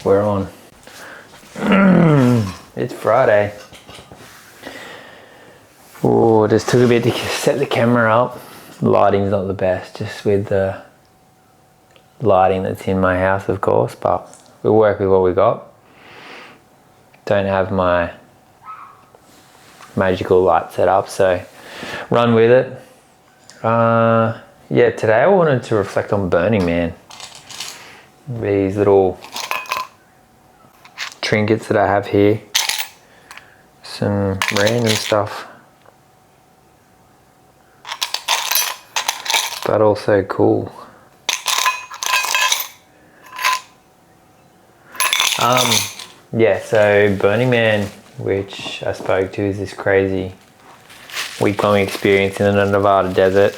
We're on. It's Friday. Oh, just took a bit to set the camera up. Lighting's not the best, just with the lighting that's in my house, of course, but we'll work with what we got. Don't have my magical light set up, so run with it. Yeah, today I wanted to reflect on Burning Man. These little trinkets that I have here. Some random stuff, but also cool. Yeah, so Burning Man, which I spoke to, is this crazy week-long experience in the Nevada desert.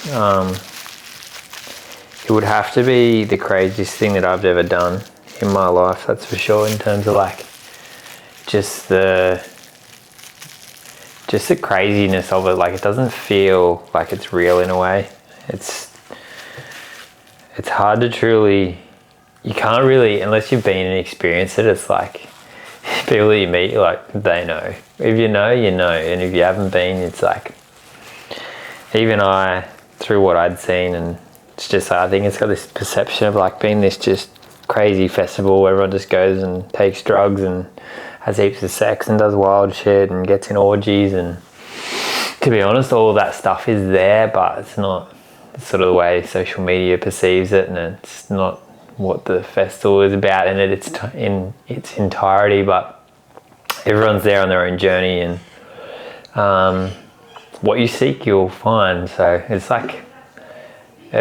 It would have to be the craziest thing that I've ever done in my life, that's for sure, in terms of like just the craziness of it. Like, it doesn't feel like it's real in a way. It's hard to truly, you can't really, unless you've been and experienced it. It's like people that you meet, like, they know. If you know, you know, and if you haven't been, it's like, even I, through what I'd seen, and it's just, I think it's got this perception of like being this just crazy festival where everyone just goes and takes drugs and has heaps of sex and does wild shit and gets in orgies, and to be honest, all of that stuff is there, but it's not sort of the way social media perceives it, and it's not what the festival is about in its entirety. But everyone's there on their own journey, and what you seek you'll find. So it's like it's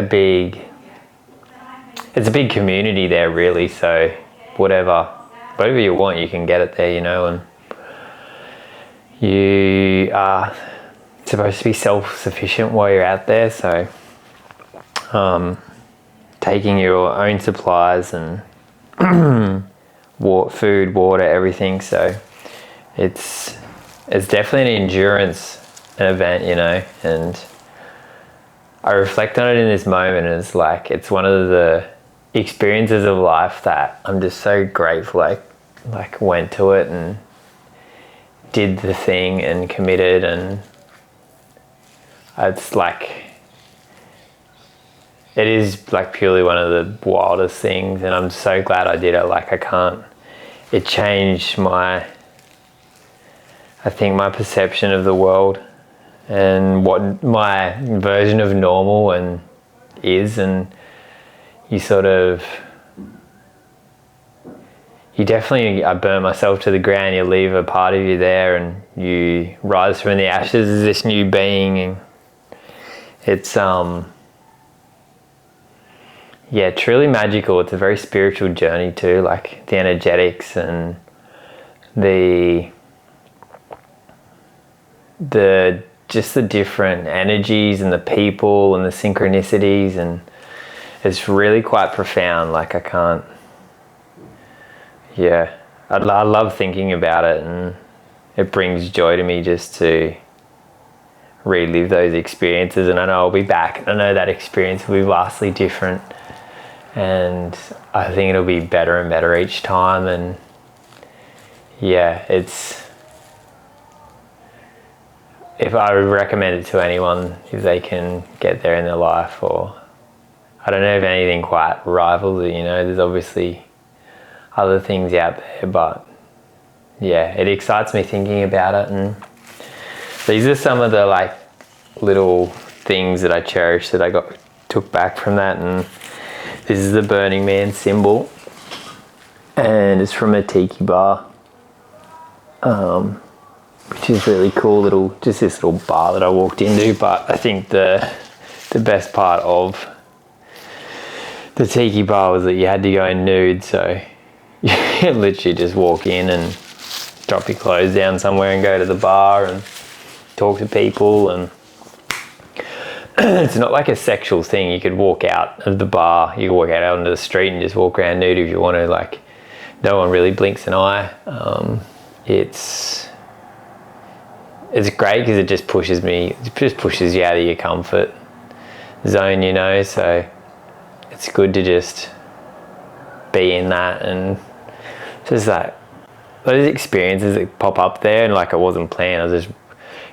a big community there, really. So whatever you want, you can get it there, you know. And you are supposed to be self-sufficient while you're out there, so taking your own supplies and food, water, everything. So it's definitely an endurance event, you know. And I reflect on it in this moment, and it's like, it's one of the experiences of life that I'm just so grateful I like went to it and did the thing and committed. And it's like, it is like purely one of the wildest things, and I'm so glad I did it. Like, it changed I think my perception of the world and what my version of normal and is. And you definitely, I burnt myself to the ground. You leave a part of you there, and you rise from the ashes as this new being. And it's yeah, truly magical. It's a very spiritual journey too, like the energetics and the just the different energies and the people and the synchronicities, and it's really quite profound. Like, I love thinking about it, and it brings joy to me just to relive those experiences. And I know I'll be back, and I know that experience will be vastly different, and I think it'll be better and better each time. And yeah, if I would recommend it to anyone, if they can get there in their life, or I don't know if anything quite rivals it, you know. There's obviously other things out there, but yeah, it excites me thinking about it. And these are some of the like little things that I cherish that I took back from that. And this is the Burning Man symbol, and it's from a tiki bar, which is really cool. Just this little bar that I walked into. But I think the best part of the tiki bar was that you had to go in nude, so you literally just walk in and drop your clothes down somewhere and go to the bar and talk to people. And it's not like a sexual thing. You could walk out of the bar, you could walk out onto the street and just walk around nude if you want to. Like, no one really blinks an eye. It's great because it just pushes you out of your comfort zone, you know. So it's good to just be in that and just like those experiences that pop up there, and like it wasn't planned. I was just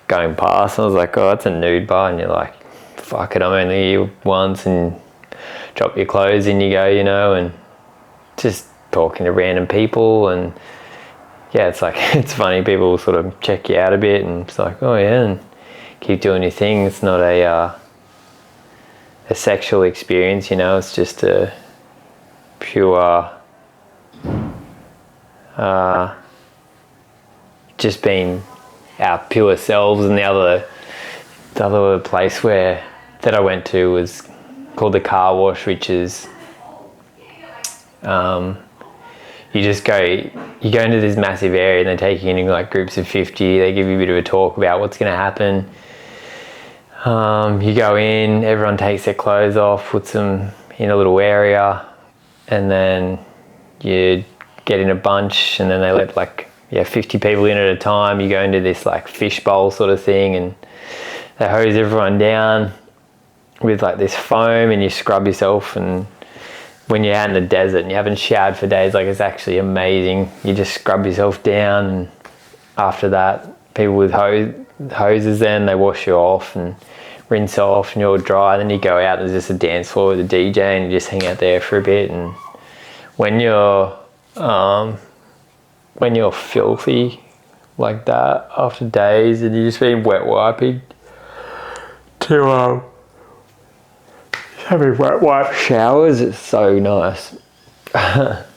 going past and I was like, oh, that's a nude bar, and you're like, fuck it, I'm only here once, and drop your clothes and you go, you know, and just talking to random people. And yeah, it's like, it's funny, people sort of check you out a bit, and it's like, oh yeah, and keep doing your thing. It's not a sexual experience, you know, it's just a pure just being our pure selves. And the other place that I went to was called the car wash, which is you go into this massive area, and they take you in like groups of 50. They give you a bit of a talk about what's going to happen. You go in, everyone takes their clothes off, puts them in a little area, and then you get in a bunch, and then they let 50 people in at a time. You go into this like fishbowl sort of thing, and they hose everyone down with like this foam, and you scrub yourself. And when you're out in the desert and you haven't showered for days, like, it's actually amazing. You just scrub yourself down, and after that, people with hoses, then they wash you off and rinse off, and you're all dry. Then you go out, and there's just a dance floor with a DJ, and you just hang out there for a bit. And when you're filthy like that after days, and you're just being wet wiping to having wet wipe showers, it's so nice. But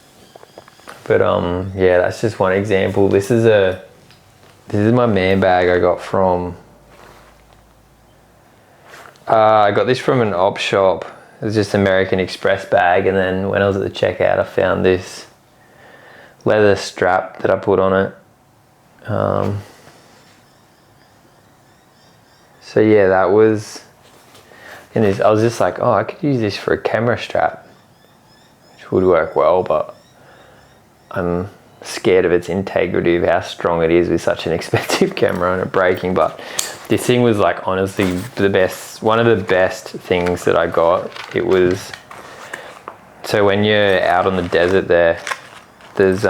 yeah, that's just one example. This is my man bag I got from I got this from an op shop. It was just American Express bag, and then when I was at the checkout, I found this leather strap that I put on it. So yeah, that was, and I was just like, oh, I could use this for a camera strap, which would work well, but I'm scared of its integrity, of how strong it is with such an expensive camera and it breaking. But this thing was like honestly one of the best things that I got. It was, so when you're out on the desert there's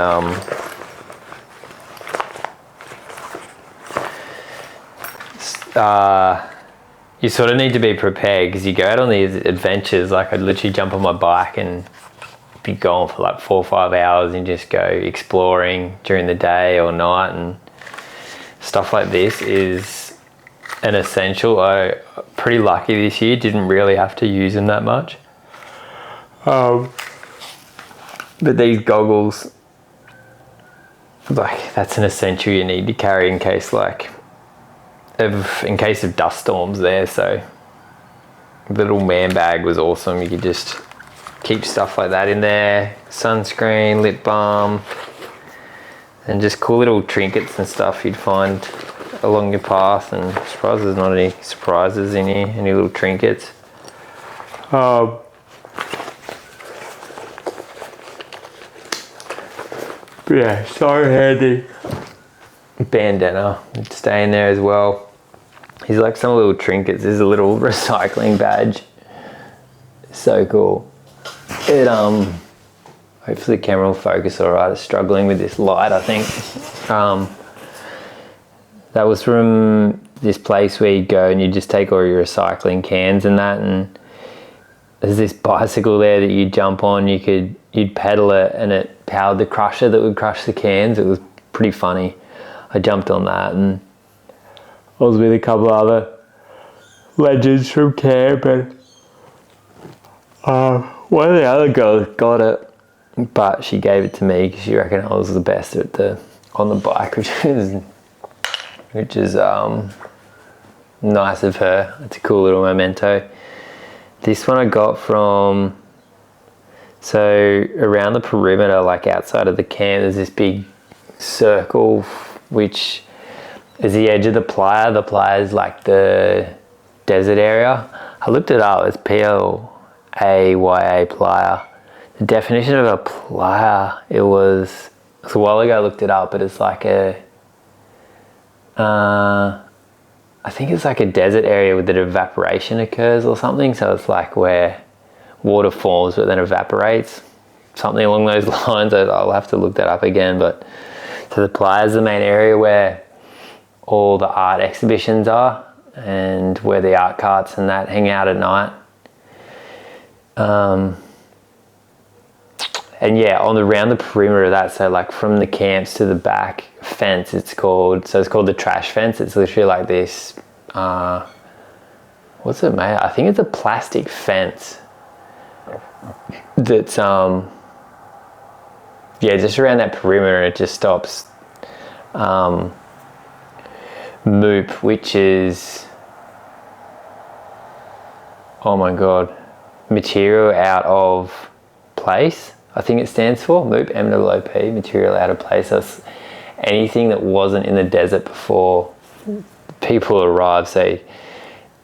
you sort of need to be prepared, because you go out on these adventures. Like, I'd literally jump on my bike and be gone for like 4 or 5 hours and just go exploring during the day or night, and stuff like this is an essential. I'm pretty lucky this year, didn't really have to use them that much. But these goggles, like, that's an essential you need to carry in case of dust storms there. So the little man bag was awesome. You could just keep stuff like that in there, sunscreen, lip balm, and just cool little trinkets and stuff you'd find along your path. And I'm surprised there's not any surprises in here, any little trinkets. But yeah, so handy. Bandana, stay in there as well. He's like some little trinkets. There's a little recycling badge. So cool. It hopefully the camera will focus all right. It's struggling with this light, I think. That was from this place where you go and you just take all your recycling cans and that, and there's this bicycle there that you jump on. You'd pedal it, and it powered the crusher that would crush the cans. It was pretty funny. I jumped on that, and I was with a couple of other legends from camp, and one of the other girls got it, but she gave it to me because she reckoned I was the best on the bike, which is nice of her. It's a cool little memento. This one I got from, so around the perimeter, like outside of the camp, there's this big circle which is the edge of the playa. The playa is like the desert area. I looked it up, it's Playa, playa. The definition of a playa, it was a while ago I looked it up, but it's like I think it's like a desert area where that evaporation occurs or something. So it's like where water forms but then evaporates. something along those lines. I'll have to look that up again. But so the playa is the main area where all the art exhibitions are and where the art carts and that hang out at night. And yeah, around the perimeter of that, so like from the camps to the back fence, it's called the trash fence. It's literally like this, what's it made? I think it's a plastic fence that's, yeah, just around that perimeter, it just stops MOOP, which is, oh my God, material out of place. I think it stands for MOOP, MOOP, material out of place. That's anything that wasn't in the desert before people arrived. So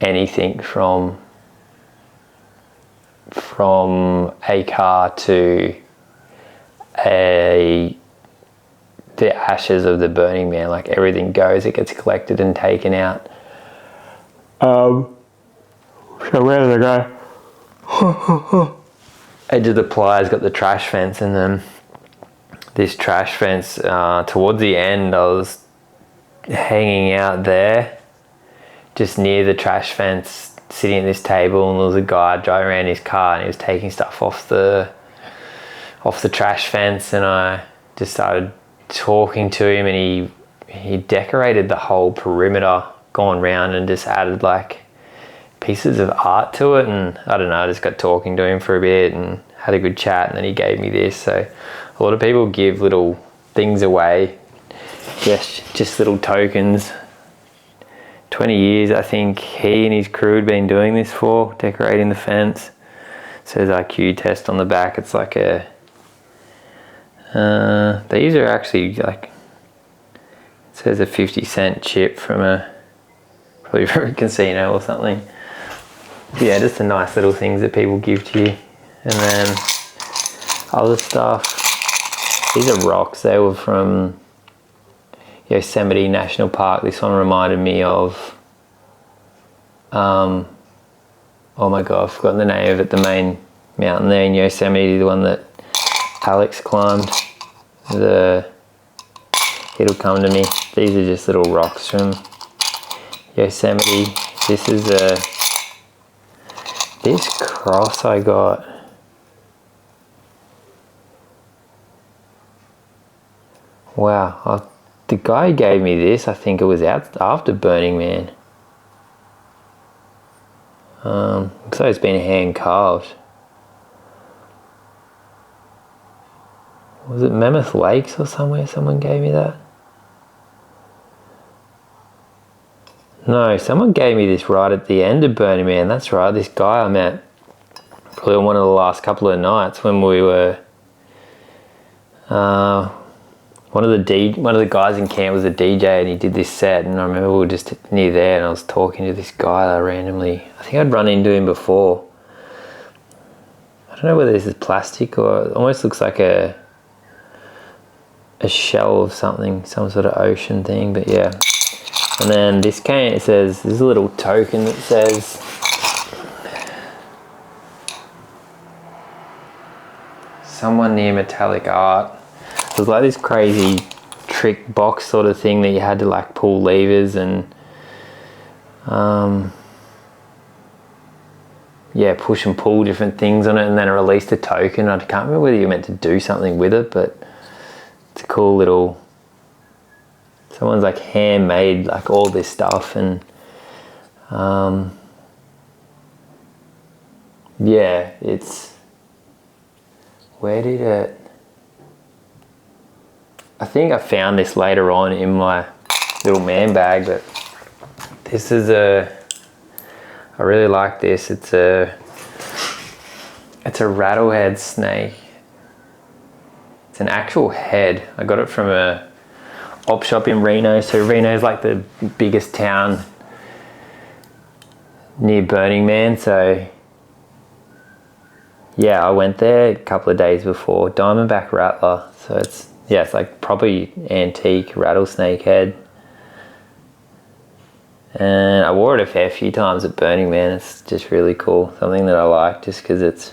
anything from a car to the ashes of the Burning Man, like everything goes, it gets collected and taken out. So where did they go? Edge of the playa's got the trash fence, and then this trash fence, towards the end I was hanging out there just near the trash fence, sitting at this table, and there was a guy driving around his car and he was taking stuff off the trash fence, and I just started talking to him, and he decorated the whole perimeter, gone round and just added like pieces of art to it. And I don't know, I just got talking to him for a bit and had a good chat, and then he gave me this. So a lot of people give little things away, just little tokens. 20 years I think he and his crew had been doing this for, decorating the fence. Says IQ test on the back. It's like a these are actually like, it says a 50-cent chip probably from a casino or something. Yeah, just the nice little things that people give to you. And then other stuff, these are rocks. They were from Yosemite National Park. This one reminded me of, oh my God, I've forgotten the name of it, the main mountain there in Yosemite, the one that Alex climbed. It'll come to me. These are just little rocks from Yosemite. This is this cross I got. Wow, the guy who gave me this, I think it was out after Burning Man. Looks like it's been hand carved. Was it Mammoth Lakes or somewhere someone gave me that? No, someone gave me this right at the end of Burning Man. That's right, this guy I met probably on one of the last couple of nights when we were, one of the guys in camp was a DJ, and he did this set, and I remember we were just near there, and I was talking to this guy that I randomly, I think I'd run into him before. I don't know whether this is plastic or it almost looks like a shell of something, some sort of ocean thing, but yeah. And then this cane, it says, there's a little token that says, someone near metallic art. It was like this crazy trick box sort of thing that you had to like pull levers and yeah, push and pull different things on it, and then it released a token. I can't remember whether you meant to do something with it, but it's a cool little, someone's like handmade like all this stuff. And yeah, it's, where did it, I think I found this later on in my little man bag, but this is I really like this. It's a rattlehead snake. It's an actual head. I got it from a op shop in Reno. So Reno is like the biggest town near Burning Man. So yeah, I went there a couple of days before. Diamondback rattler. So it's, yeah, it's like probably antique rattlesnake head. And I wore it a fair few times at Burning Man. It's just really cool. Something that I like just because it's,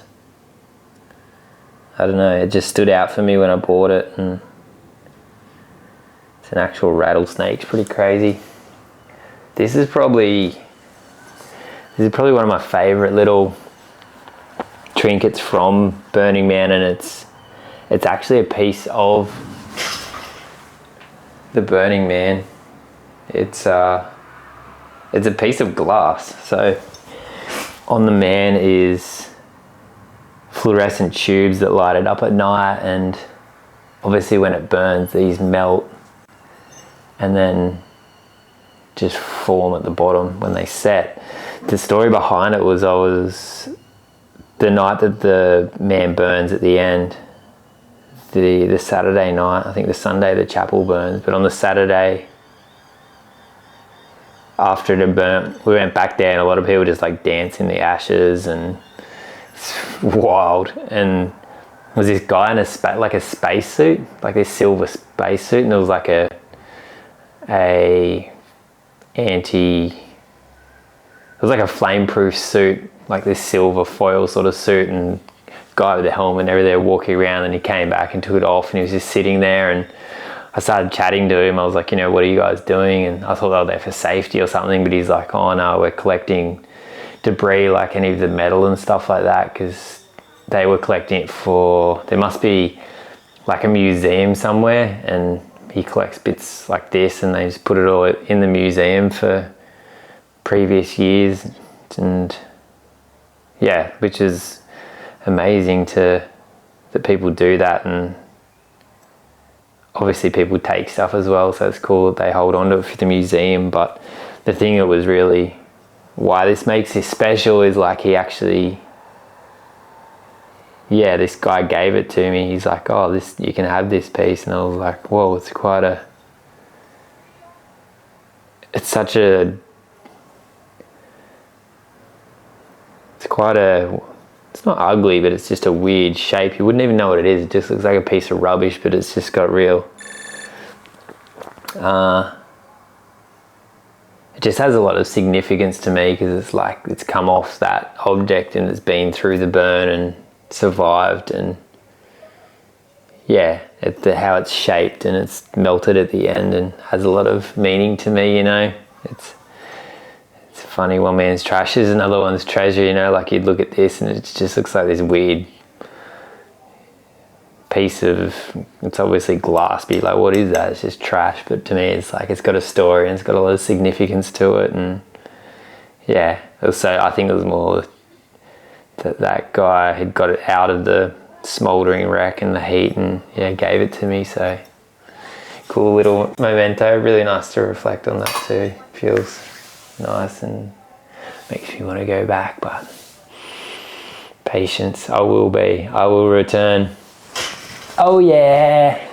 I don't know, it just stood out for me when I bought it, and it's an actual rattlesnake. It's pretty crazy. This is probably one of my favorite little trinkets from Burning Man, and it's actually a piece of the Burning Man. It's a piece of glass. So on the man is fluorescent tubes that light it up at night, and obviously when it burns, these melt and then just form at the bottom when they set. The story behind it was, the night that the man burns at the end, the Saturday night, I think the Sunday the chapel burns, but on the Saturday after it had burnt, we went back there and a lot of people just like dance in the ashes, and it's wild. And there was this guy in a space suit, like this silver space suit, and there was like a flameproof suit, like this silver foil sort of suit, and guy with the helmet and everything walking around, and he came back and took it off, and he was just sitting there, and I started chatting to him. I was like, what are you guys doing? And I thought they were there for safety or something, but he's like, oh no, we're collecting debris, like any of the metal and stuff like that, because they were collecting it for, there must be like a museum somewhere, and he collects bits like this, and they just put it all in the museum for previous years. And yeah, which is amazing that people do that. And obviously people take stuff as well, so it's cool that they hold on to it for the museum. But the thing that was really why this makes this special is like he actually, this guy gave it to me. He's like, oh, this, you can have this piece. And I was like, whoa, it's not ugly, but it's just a weird shape. You wouldn't even know what it is. It just looks like a piece of rubbish, but it's just got real, it just has a lot of significance to me, because it's like it's come off that object and it's been through the burn and survived, and how it's shaped and it's melted at the end and has a lot of meaning to me. It's funny, one man's trash is another one's treasure. Like you'd look at this and it just looks like this weird piece of, it's obviously glass, but you're like, what is that? It's just trash. But to me, it's like it's got a story and it's got a lot of significance to it. And I think it was more that guy had got it out of the smouldering wreck and the heat, and gave it to me. So cool little memento. Really nice to reflect on that too. Feels nice and makes me want to go back, but patience. I will return. Oh yeah.